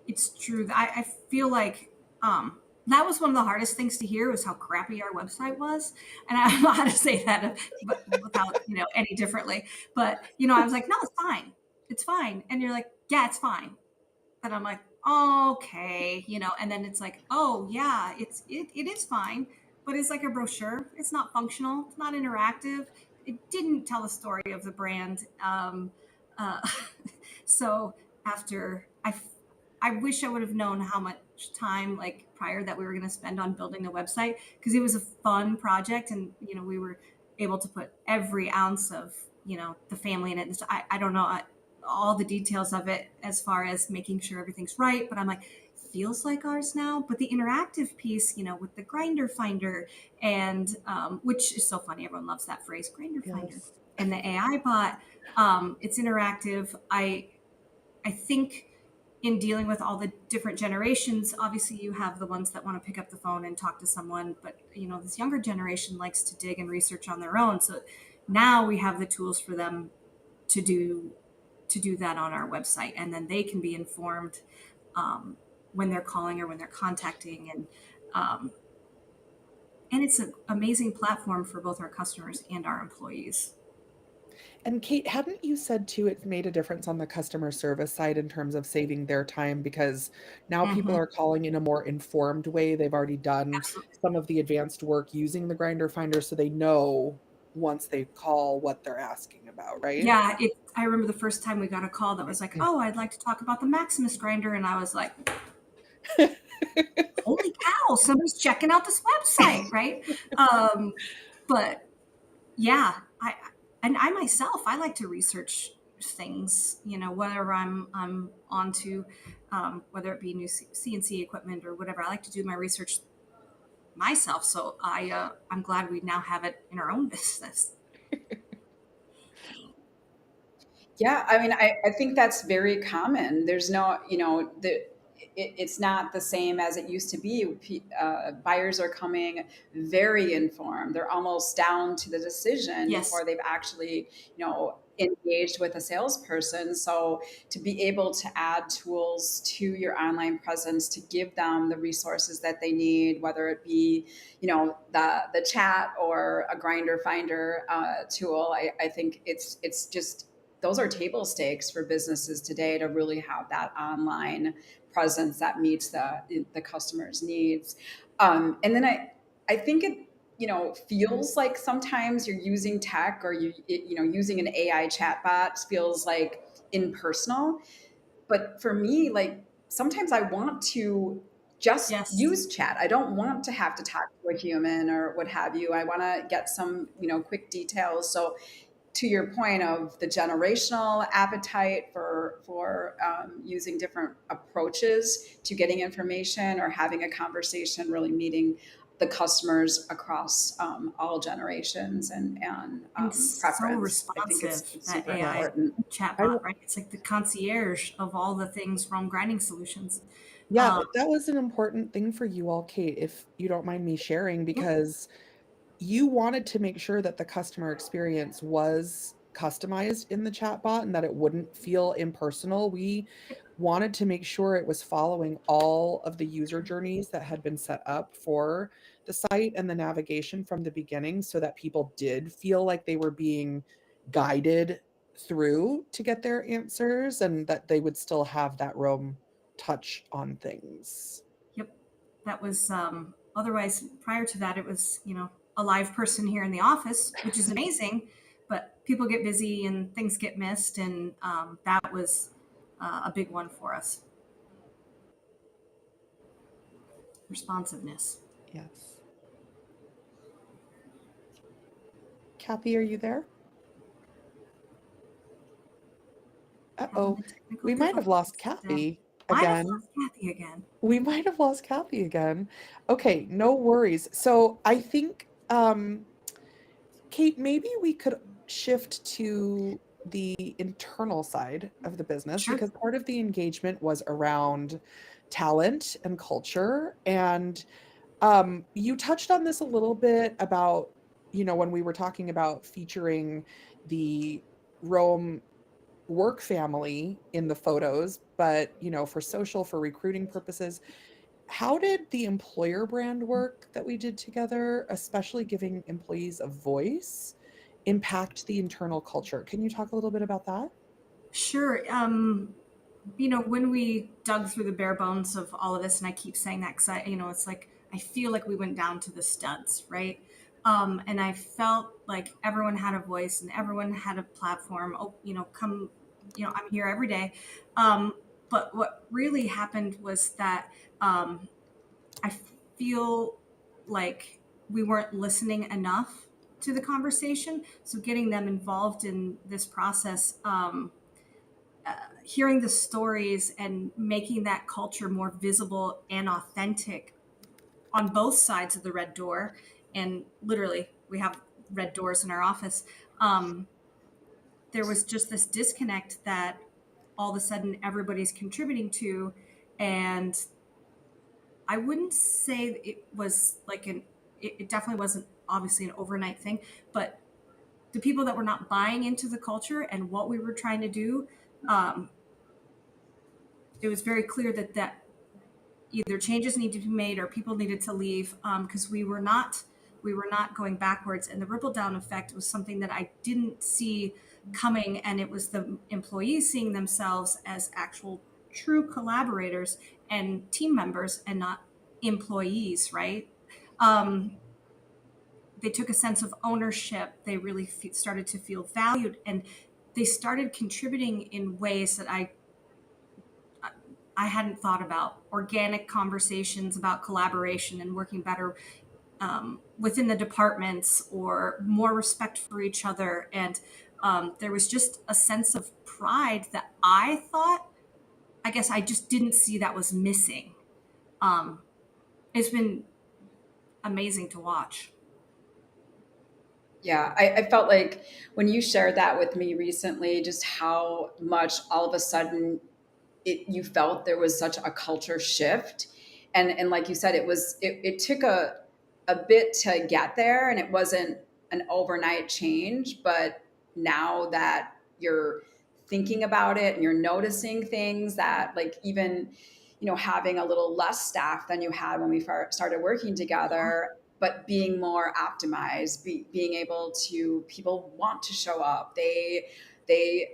It's true. I feel like that was one of the hardest things to hear was how crappy our website was. And I don't know how to say that but without, any differently. But, I was like, no, it's fine. it's fine. And you're like, yeah, it's fine. And I'm like, okay, and then it's like, oh yeah, it is fine, but it's like a brochure. It's not functional. It's not interactive. It didn't tell the story of the brand. Uh, so after I wish I would have known how much time like prior that we were going to spend on building the website, because it was a fun project, and we were able to put every ounce of the family in it. And so I don't know all the details of it as far as making sure everything's right, but I'm like, feels like ours now. But the interactive piece, with the grinder finder, and which is so funny, everyone loves that phrase, grinder finder, Yes. and the AI bot, it's interactive. I think in dealing with all the different generations, obviously you have the ones that want to pick up the phone and talk to someone, but this younger generation likes to dig and research on their own. So now we have the tools for them to do that on our website, and then they can be informed when they're calling or when they're contacting, um, and it's an amazing platform for both our customers and our employees. And Kate, hadn't you said too, it made a difference on the customer service side in terms of saving their time because now people Mm-hmm. are calling in a more informed way. They've already done Absolutely. some of the advanced work using the grinder finder, so they know once they call what they're asking about, right? Yeah, I remember the first time we got a call that was like, "Oh, I'd like to talk about the Maximus grinder," and I was like, "Holy cow, somebody's checking out this website, right?" Um, but yeah, I myself, I like to research things, whether I'm onto, whether it be new CNC equipment or whatever. I like to do my research myself, so I'm glad we now have it in our own business. Yeah, I mean, I think that's very common. There's no, it's not the same as it used to be. Buyers are coming very informed. They're almost down to the decision Yes. before they've actually, engaged with a salesperson. So to be able to add tools to your online presence to give them the resources that they need, whether it be, the chat or a grinder finder tool, I think it's just those are table stakes for businesses today to really have that online presence that meets the customer's needs. And then I think it feels like sometimes you're using tech or using an AI chatbot feels like impersonal. But for me, like sometimes I want to just Yes. use chat. I don't want to have to talk to a human or what have you. I want to get some quick details. So to your point of the generational appetite for using different approaches to getting information or having a conversation, really meeting the customers across all generations and And so preference. I think responsive, it's that super AI Yes. important. I chatbot, right? It's like the concierge of all the things from grinding solutions. Yeah, Um, that was an important thing for you all, Kate, if you don't mind me sharing, yep, because you wanted to make sure that the customer experience was customized in the chatbot and that it wouldn't feel impersonal. We wanted to make sure it was following all of the user journeys that had been set up for the site and the navigation from the beginning so that people did feel like they were being guided through to get their answers and that they would still have that Rome touch on things. yep. That was otherwise prior to that it was, a live person here in the office, which is amazing, but people get busy and things get missed, and that was a big one for us. Responsiveness. Yes. Kathy, are you there? Having Uh-oh. the technical We might have lost difficulties today. Kathy Might have again. lost Kathy again. We might have lost Kathy again. Okay, no worries. So I think, Kate, maybe we could shift to the internal side of the business Sure. because part of the engagement was around talent and culture. And you touched on this a little bit about, when we were talking about featuring the Rome work family in the photos, but for social, for recruiting purposes, how did the employer brand work that we did together, especially giving employees a voice, impact the internal culture? Can you talk a little bit about that? Sure. When we dug through the bare bones of all of this, and I keep saying that because it's like I feel like we went down to the studs, right? And I felt like everyone had a voice and everyone had a platform. Oh, come, I'm here every day. But what really happened was that I feel like we weren't listening enough to the conversation. So getting them involved in this process. Hearing the stories and making that culture more visible and authentic on both sides of the red door. And literally, we have red doors in our office. There was just this disconnect that all of a sudden everybody's contributing to. And I wouldn't say it was like it definitely wasn't obviously an overnight thing, but the people that were not buying into the culture and what we were trying to do, um, it was very clear that either changes needed to be made or people needed to leave, because we were not going backwards, and the ripple down effect was something that I didn't see coming, and it was the employees seeing themselves as actual true collaborators and team members and not employees, right? um, they took a sense of ownership. They really started to feel valued, and they started contributing in ways that I hadn't thought about. Organic conversations about collaboration and working better within the departments, or more respect for each other. And there was just a sense of pride that I guess I just didn't see that was missing. Um, it's been amazing to watch. Yeah, I felt like when you shared that with me recently, just how much all of a sudden you felt there was such a culture shift. And like you said, it took a bit to get there, and it wasn't an overnight change. But now that you're thinking about it and you're noticing things that, like, even having a little less staff than you had when we started working Yeah. together, but being more optimized, being able to, people want to show up, they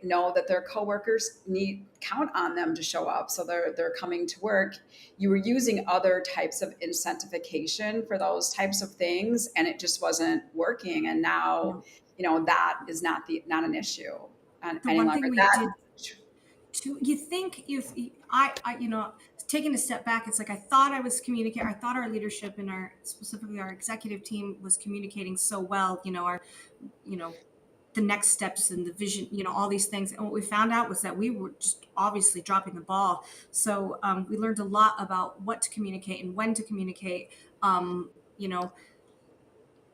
know that their coworkers need count on them to show up, so they're coming to work. You were using other types of incentivization for those types of things, and it just wasn't working. And now, No. that is not an issue The any one longer. thing we That did to you think if I taking a step back, it's like I thought I was communicating. I thought our leadership and our specifically our executive team was communicating so well. Our you know the next steps and the vision, all these things. And what we found out was that we were just obviously dropping the ball. So we learned a lot about what to communicate and when to communicate. You know,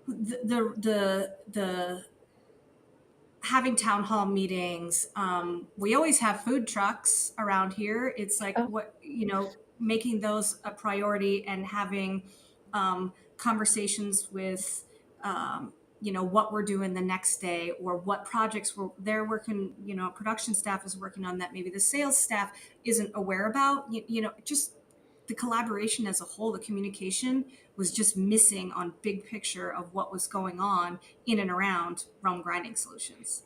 the having town hall meetings. We always have food trucks around here. It's like making those a priority and having conversations with, what we're doing the next day, or what projects they're working, production staff is working on that maybe the sales staff isn't aware about. Just the collaboration as a whole, the communication was just missing on big picture of what was going on in and around Realm Grinding Solutions.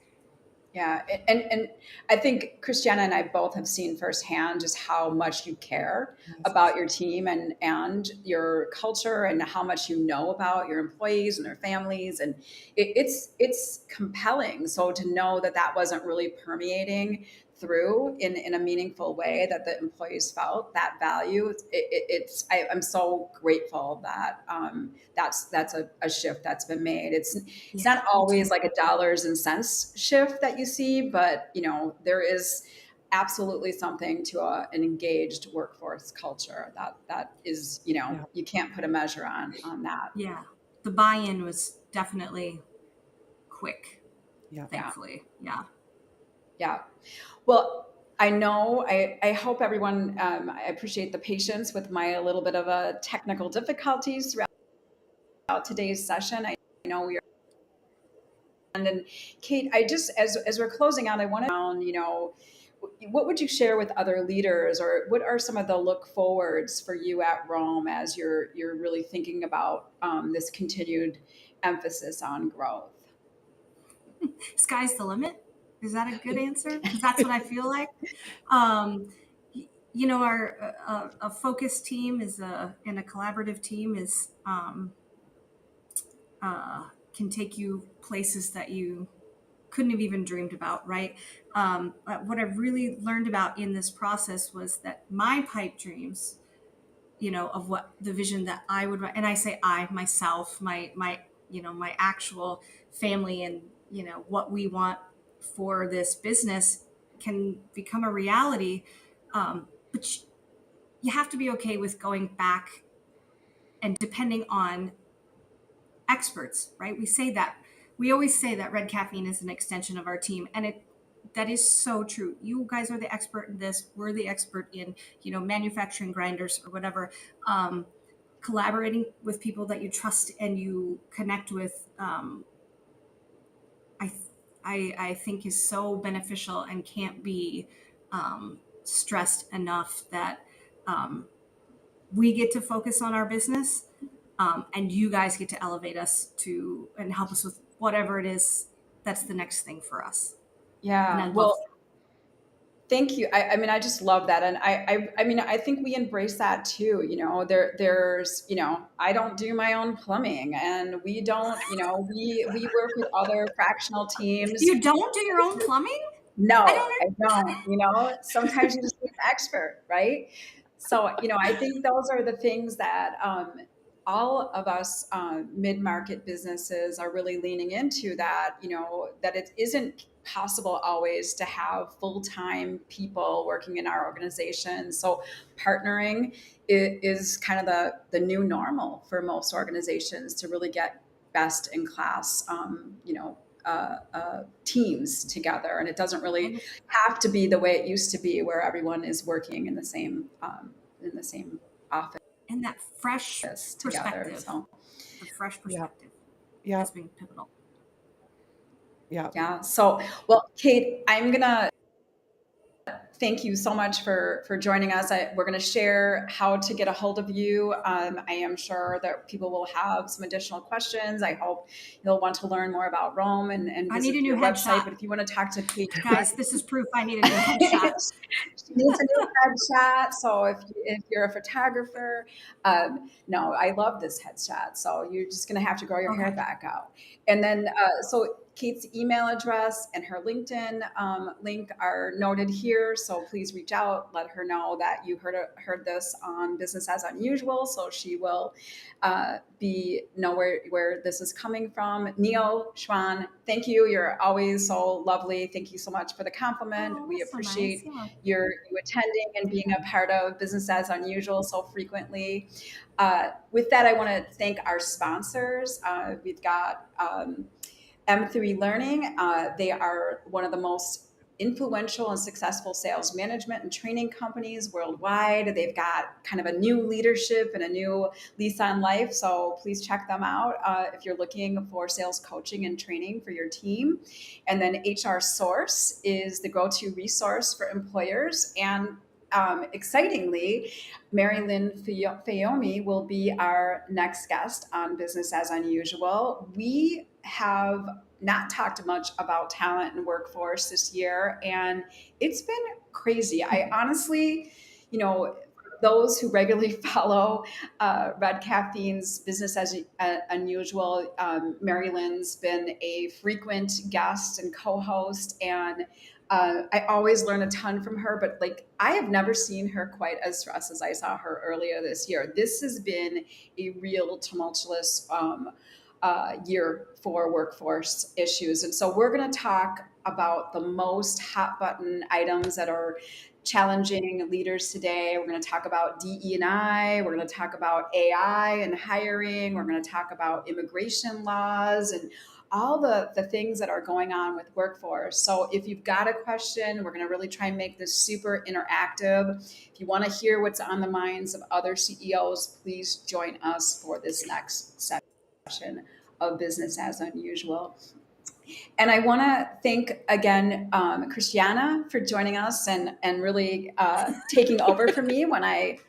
Yeah, and I think Christiana and I both have seen firsthand just how much you care Yes. about your team and your culture, and how much you know about your employees and their families, and it's compelling. So to know that that wasn't really permeating through in a meaningful way, that the employees felt that value, I'm so grateful that that's a shift that's been made. It's Yeah, not me too. always like a dollars and cents shift that you see, but there is absolutely something to an engaged workforce culture that is, Yeah. you can't put a measure on that. Yeah, the buy-in was definitely quick, Yeah. Yeah, thankfully. Yeah. yeah. Well, I know, I hope everyone, I appreciate the patience with my little bit of a technical difficulties throughout today's session. I know we are. And Kate, I just, as we're closing out, I want to, what would you share with other leaders, or what are some of the look forwards for you at Rome as you're really thinking about this continued emphasis on growth? Sky's the limit Is that a good answer? Because that's what I feel like. Um, you know, a focused team is and a collaborative team is can take you places that you couldn't have even dreamed about, right? What I've really learned about in this process was that my pipe dreams, you know, of what the vision that I would, and I say I, myself, my, you know, my actual family and, you know, what we want for this business can become a reality. But you have to be okay with going back and depending on experts, right? We always say that Red Caffeine is an extension of our team, and that is so true. You guys are the expert in this. We're the expert in, you know, manufacturing grinders or whatever. Collaborating with people that you trust and you connect with, I, I think is so beneficial and can't be stressed enough that we get to focus on our business, and you guys get to elevate us to and help us with whatever it is that's the next thing for us. And I Yeah. love Well, thank you. I mean, I just love that. And I mean, I think we embrace that too. You know, there's, you know, I don't do my own plumbing and we don't, you know, we work with other fractional teams. You don't do your own plumbing? No, I don't, you know, sometimes you just need an expert, right? So, you know, I think those are the things that all of us mid-market businesses are really leaning into, that, you know, that it isn't possible always to have full-time people working in our organization. So partnering is kind of the new normal for most organizations to really get best in class, you know, teams together, and it doesn't really have to be the way it used to be, where everyone is working in the same office And that fresh together. perspective, So the fresh perspective Yeah. has been pivotal. yeah. So, well, Kate, I'm gonna thank you so much for joining us. We're going to share how to get a hold of you. I am sure that people will have some additional questions. I hope you'll want to learn more about Rome and I need visit a new your website. headshot. But if you want to talk to Kate, Guys, this is proof I need a new headshot. she needs a new headshot. So if you're a photographer, no, I love this headshot. So you're just going to have to grow your hair back out. And then, so Kate's email address and her LinkedIn link are noted here. So please reach out, let her know that you heard this on Business as Unusual. So she will know where this is coming from. Neil, Schwan, thank you. You're always so lovely. Thank you so much for the compliment. We appreciate so nice. you attending and being a part of Business as Unusual so frequently. With that, I want to thank our sponsors. We've got M3 Learning. They are one of the most influential and successful sales management and training companies worldwide. They've got kind of a new leadership and a new lease on life. So please check them out if you're looking for sales coaching and training for your team. And then HR Source is the go-to resource for employers. And excitingly, Mary Lynn Fayomi will be our next guest on Business as Unusual. We have not talked much about talent and workforce this year, and it's been crazy. I honestly, you know, those who regularly follow Red Caffeine's Business as Unusual, Mary Lynn's been a frequent guest and co-host, and I always learn a ton from her, but like I have never seen her quite as stressed as I saw her earlier this year. This has been a real tumultuous year for workforce issues. And so we're going to talk about the most hot button items that are challenging leaders today. We're going to talk about DE&I. We're going to talk about AI and hiring. We're going to talk about immigration laws and all the things that are going on with workforce. So if you've got a question, we're going to really try and make this super interactive. If you want to hear what's on the minds of other CEOs, please join us for this next session of Business as Unusual. And I want to thank again Christiana for joining us and really taking over for me when I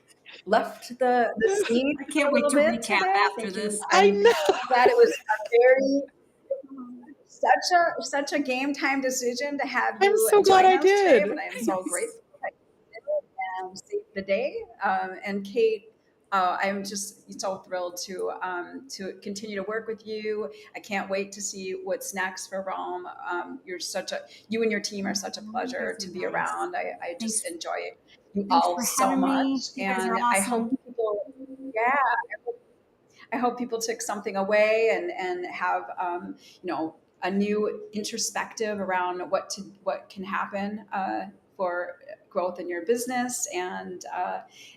left the scene. I can't wait to recap today. after this. I know. I'm glad it was a very such a game time decision to have I'm you so glad join I us today, did. but I am so grateful that you did it and saved the day. And Kate, I'm just so thrilled to continue to work with you. I can't wait to see what's next for Rome. You and your team are such a You guys pleasure are to be nice. around. I just Thanks. enjoy you Thanks all for so having much, me. You guys are and I hope awesome. people, yeah, I hope people took something away and have a new introspective around what can happen for growth in your business and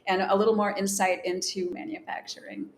a little more insight into manufacturing.